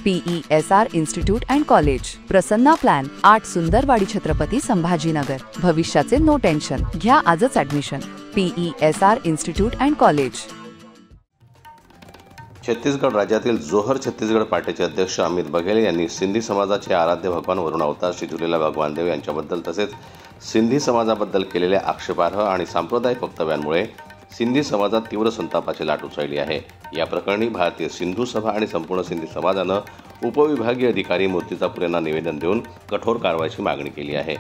PESR institute and college, Prasanna plan, 8 Sundarwadi Chhatrapati Sambhajinagar. भविष्याचे no tension, घ्या आजच admission. PESR institute and college. Chhattisgarh राज्यातील जोहर छत्तीसगड पार्टीचे अध्यक्ष अमित बघेल यांनी सिंधी समाजाचे आराध्य भगवान वरुण अवतार श्री झुलेलाल भगवान देव यांच्याबद्दल तसेच सिंधी समाजाबद्दल केलेल्या आक्षेपार्ह आणि सांप्रदायिक वक्तव्यांमुळे सिंधी समाजात तीव्र संतापाची लाट उसळली आहे। या प्रकरणी भारतीय सिंधू सभा आणि संपूर्ण सिंधी समाजानं उपविभागीय अधिकारी मूर्तिजापूर यांना निवेदन देऊन कठोर कारवाईची मागणी केली आहे।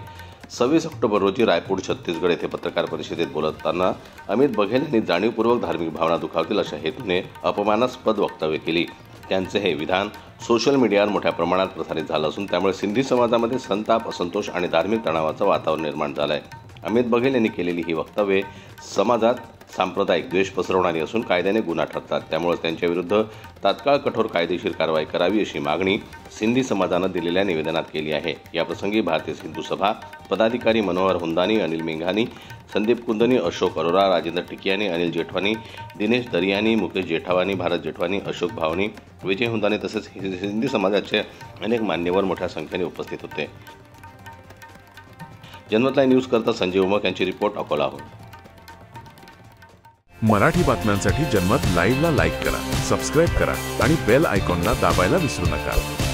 26 ऑक्टोबर रोजी रायपूर छत्तीसगड येथे पत्रकार परिषदेत बोलताना अमित बघेल यांनी जाणीवपूर्वक धार्मिक भावना दुखावतील अशा हेतूने अपमानास्पद वक्तव्य केली। त्यांचे हे विधान सोशल मीडियावर मोठ्या प्रमाणात प्रसारित झालं असून त्यामुळे सिंधी समाजामध्ये संताप, असंतोष आणि धार्मिक तणावाचं वातावरण निर्माण झालं आहे। अमित बघेल यांनी केलेली ही वक्तव्ये समाजात सांप्रदायिक द्वेष पसरवणारी असून कायद्याने गुन्हा ठरतात। त्यामुळे त्यांच्या विरुद्ध तात्काळ कठोर कायदेशीर कारवाई करावी अशी मागणी सिंधी समाजानं दिलेल्या निवेदनात केली आहे। याप्रसंगी भारतीय सिंधू सभा पदाधिकारी मनोहर हुंदानी, अनिल मेंघानी, संदीप कुंदनी, अशोक अरोरा, राजेंद्र टिकियानी, अनिल जेठवानी, दिनेश दरियानी, मुकेश जेठावानी, भारत जेठवानी, अशोक भावनी, विजय हुंदानी तसेच सिंधी समाजाचे अनेक मान्यवर मोठ्या संख्येने उपस्थित होते। जनमत लाईव्ह न्यूज करता संजय उमक यांची रिपोर्ट अकोलाहून। मराठी बातम्यांसाठी जनमत लाईव्हला लाईक करा, सबस्क्राइब करा आणि बेल आयकॉनला दाबायला विसरू नका।